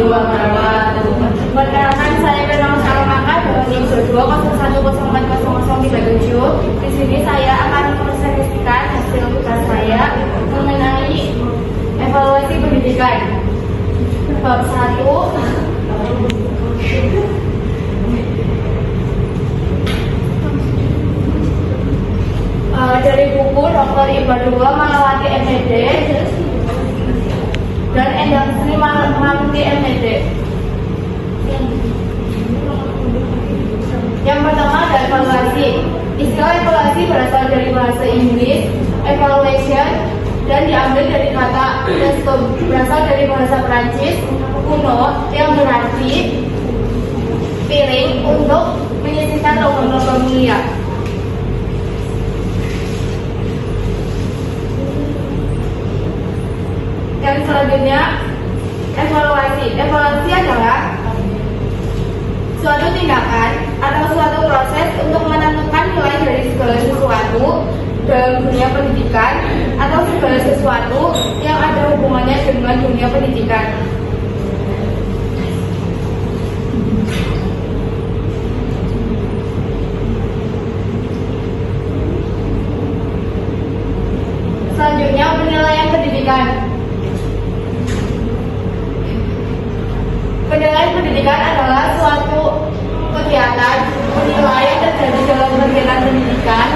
warahmatullahi wabarakatuh. Perkenalkan, saya bernama Salamaka dengan NIM 201040037. Di sini saya akan mempresentasikan hasil tugas saya mengenai evaluasi pendidikan. Bab 1. Dari buku Dr. Ibadullah Malawati MED dan Endang Sri Mahamuti MED. Yang pertama ada evaluasi. Istilah evaluasi berasal dari bahasa Inggris evaluation dan diambil dari kata testum, berasal dari bahasa Prancis kuno yang berarti piring untuk menyisihkan logam-logam mulia. Yang selanjutnya evaluasi. Evaluasi adalah suatu tindakan atau suatu proses untuk menentukan nilai dari segala sesuatu dalam dunia pendidikan atau segala sesuatu yang ada hubungannya dengan dunia pendidikan. Selanjutnya penilaian pendidikan. Penilaian pendidikan adalah suatu kegiatan menilai yang terjadi dalam kegiatan pendidikan.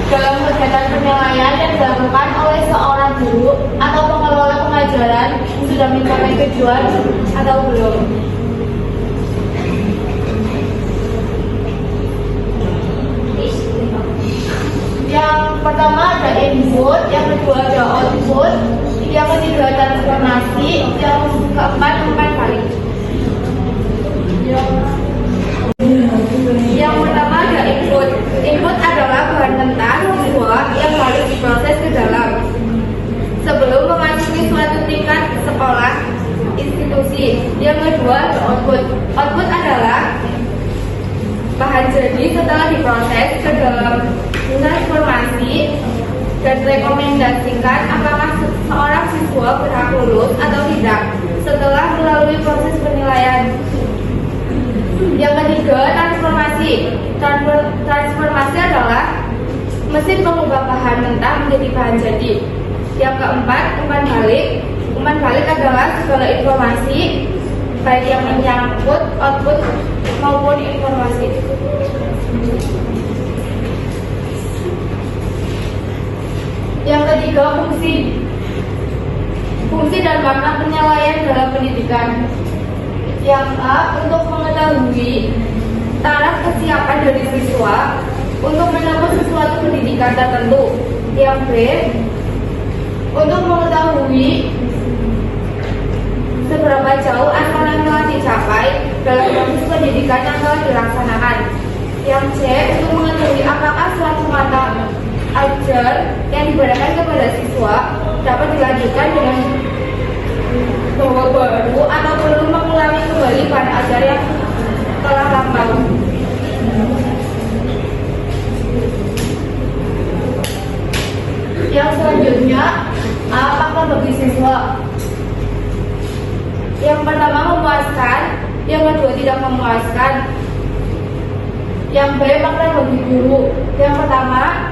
Dalam kegiatan penilaian yang dilakukan oleh seorang guru atau pengelola pengajaran sudah mencapai tujuan atau belum. Yang pertama ada input, yang kedua ada output, yang ketiga transformasi, yang keempat umpan balik. Yang pertama ada input. Input adalah bahan mentah siswa yang harus diproses ke dalam sebelum memasuki suatu tingkat sekolah institusi. Yang kedua ada output. Output adalah bahan jadi setelah diproses ke dalam transformasi dan rekomendasikan apakah seorang siswa berhak lulus atau tidak setelah melalui proses penilaian. Yang ketiga, transformasi. Transformasi adalah mesin mengubah bahan mentah menjadi bahan jadi. Yang keempat, umpan balik. Umpan balik adalah segala informasi baik yang menyangkut output maupun informasi. Yang ketiga, fungsi. Fungsi dan makna penilaian dalam pendidikan. Yang A, untuk mengetahui taraf kesiapan dari siswa untuk menempuh sesuatu pendidikan tertentu. Yang B, untuk mengetahui seberapa jauh asal yang telah dicapai dalam proses pendidikan yang telah dilaksanakan. Yang C, untuk mengetahui apakah suatu mata ajar yang diberikan kepada siswa dapat dilanjutkan dengan bahwa baru atau perlu mengulangi kembali bahan ajar yang telah lampau. Yang selanjutnya, apakah bagi siswa? Yang pertama memuaskan, yang kedua tidak memuaskan. Yang B, makna bagi guru. Yang pertama,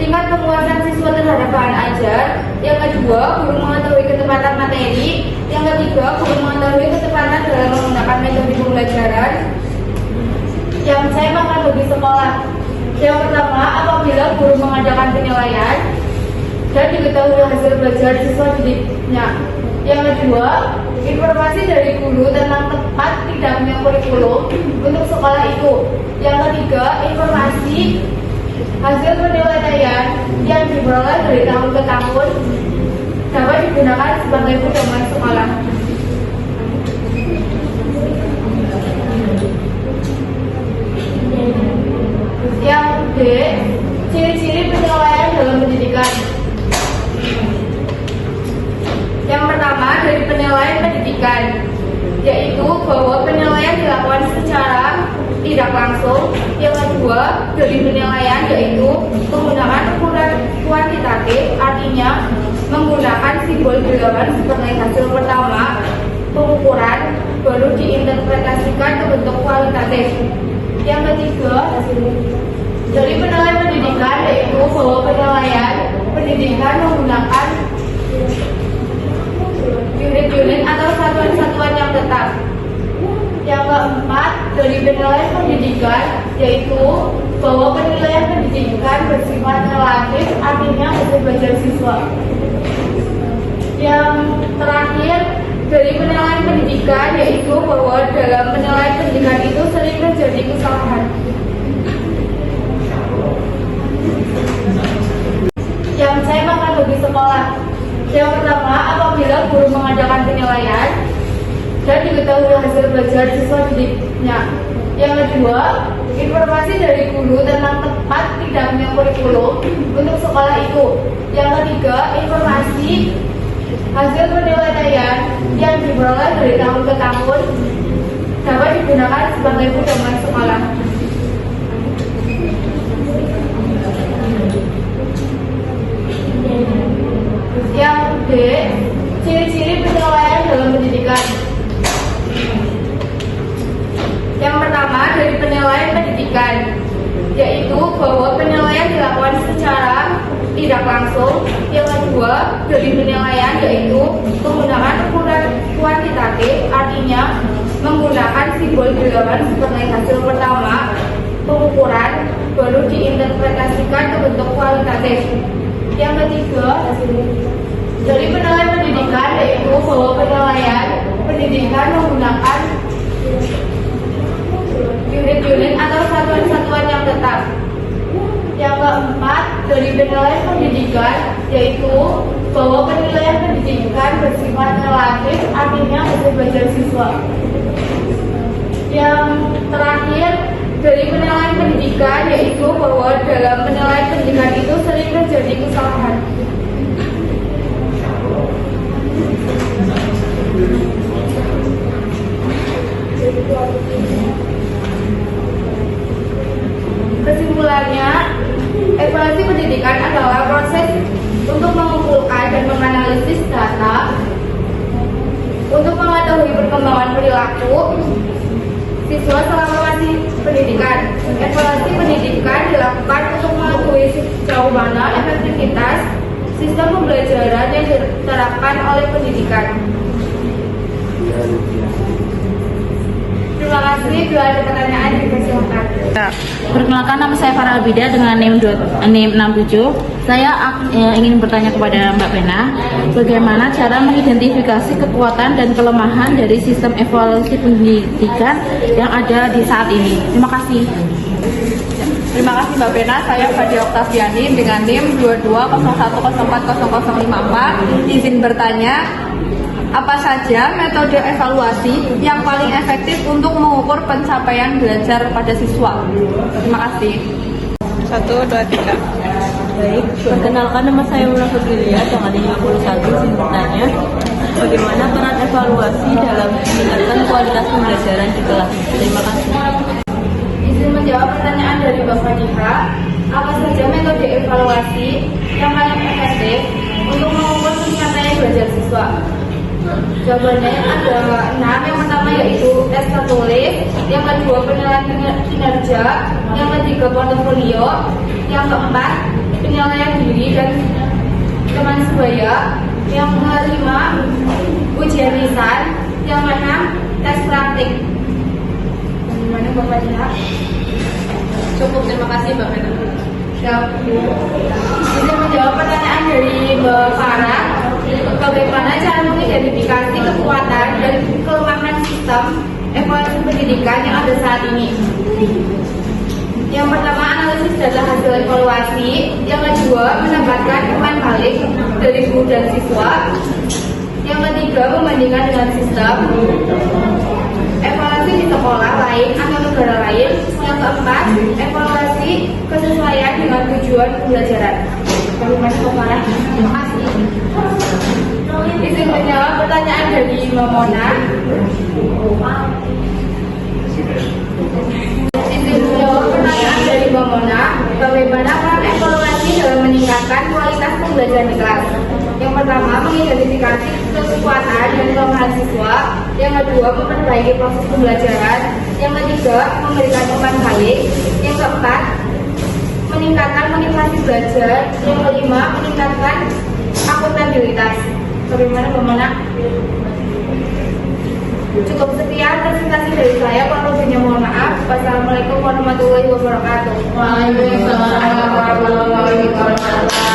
tingkat kepuasan siswa terhadap bahan ajar. Yang kedua, guru mengetahui ketepatan materi. Yang ketiga, guru mengetahui ketepatan dalam menggunakan metode pembelajaran. Yang C, makna bagi sekolah. Yang pertama, apabila guru mengadakan penilaian dan diketahui hasil belajar siswa didiknya. Yang kedua, informasi dari guru tentang tempat tidaknya kurikulum untuk sekolah itu. Yang ketiga, informasi hasil penilaian yang diperoleh dari tahun ke tahun dapat digunakan sebagai pedoman sekolah. Yang D, ciri-ciri penilaian dalam pendidikan. Yang pertama dari penilaian pendidikan, yaitu bahwa penilaian dilakukan secara tidak langsung. Yang kedua dari penilaian yaitu menggunakan ukuran kuantitatif, artinya menggunakan simbol bilangan sebagai hasil pertama. pengukuran baru diinterpretasikan ke bentuk kualitatif. Yang ketiga, dari penilaian pendidikan yaitu bahwa penilaian pendidikan menggunakan unit-unit atau satuan-satuan yang tetap. Yang keempat, dari penilaian pendidikan yaitu bahwa penilaian pendidikan bersifat relatif, artinya hasil belajar siswa. Yang terakhir, dari penilaian pendidikan yaitu bahwa dalam penilaian pendidikan itu sering terjadi kesalahan. Yang saya akan bagi sekolah. Yang pertama, apabila guru mengadakan penilaian dan diketahui hasil belajar siswa didiknya. Yang kedua, informasi dari guru tentang tempat tidaknya kurikulum untuk sekolah itu. Yang ketiga, informasi hasil penilaian yang diperoleh dari tahun ke tahun dapat digunakan sebagai pedoman sekolah. Yang D, ciri-ciri penilaian dalam pendidikan. Yang pertama, dari penilaian pendidikan, yaitu bahwa penilaian dilakukan secara tidak langsung. Yang kedua, dari penilaian yaitu menggunakan ukuran kuantitatif, artinya menggunakan simbol bilangan sebagai hasil pertama pengukuran baru diinterpretasikan ke bentuk kualitatif. Yang ketiga, dari penilaian pendidikan yaitu bahwa penilaian pendidikan menggunakan unit-unit atau satuan-satuan yang tetap. Yang keempat, dari penilaian pendidikan yaitu bahwa penilaian pendidikan bersifat relatif, artinya hasil belajar siswa. Yang terakhir, dari penilaian pendidikan yaitu bahwa dalam penilaian pendidikan itu sering terjadi kesalahan. Kesimpulannya, evaluasi pendidikan adalah proses untuk mengumpulkan dan menganalisis data untuk mengetahui perkembangan perilaku siswa selama masih pendidikan. Evaluasi pendidikan dilakukan untuk mengetahui sejauh mana efektivitas sistem pembelajaran yang diterapkan oleh pendidikan. Terima kasih. Bila ada pertanyaan, dipersilakan. Perkenalkan, nama saya Farah Albida dengan NIM 67. Saya ingin bertanya kepada Mbak Pena, bagaimana cara mengidentifikasi kekuatan dan kelemahan dari sistem evaluasi pendidikan yang ada di saat ini. Terima kasih. Terima kasih Mbak Pena, saya Fadia Oktaviani dengan NIM 2201040054. Izin bertanya, apa saja metode evaluasi yang paling efektif untuk mengukur pencapaian belajar pada siswa? Terima kasih. 1, 2, 3. Baik, perkenalkan, nama saya Mula Fadlilia dengan NIM 51. Izin bertanya, bagaimana peran evaluasi dalam meningkatkan kualitas pembelajaran di kelas? Terima kasih. Izin menjawab pertanyaan dari Mbak Fadika. Apa saja metode evaluasi yang paling efektif untuk mengukur pencapaian belajar siswa? Jawabannya ada 6. Yang pertama yaitu tes tertulis, yang kedua penilaian kinerja, yang ketiga portofolio, yang keempat penilaian diri dan teman sebaya, yang kelima ujian lisan, yang keenam tes praktik. Bagaimana Bapak Dina? Cukup, terima kasih Mbak Pena. Bisa menjawab pertanyaan dari Mbak Farah. Bagaimana cara mengidentifikasi kekuatan dan kelemahan sistem evaluasi pendidikan yang ada saat ini? Yang pertama, analisis data hasil evaluasi. Yang kedua, menambahkan umpan balik dari guru dan siswa. Yang ketiga, membandingkan dengan sistem evaluasi di sekolah lain atau negara lain. Yang keempat, evaluasi kesesuaian dengan tujuan pembelajaran. Terima kasih. Izin menjawab pertanyaan dari Mbak Mona. Izin menjawab pertanyaan dari Mbak Mona. Bagaimana peran evaluasi dalam meningkatkan kualitas pembelajaran di kelas. Yang pertama, mengidentifikasi kekuatan dan kelemahan siswa. Yang kedua, memperbaiki proses pembelajaran. Yang ketiga, memberikan umpan balik. Yang keempat, meningkatkan motivasi belajar. Yang kelima, meningkatkan akuntabilitas. Bagaimana Mbak Mona? Cukup sekian presentasi dari saya. Kalau lebihnya mohon maaf. Wassalamualaikum warahmatullahi wabarakatuh. Waalaikumsalam warahmatullahi wabarakatuh.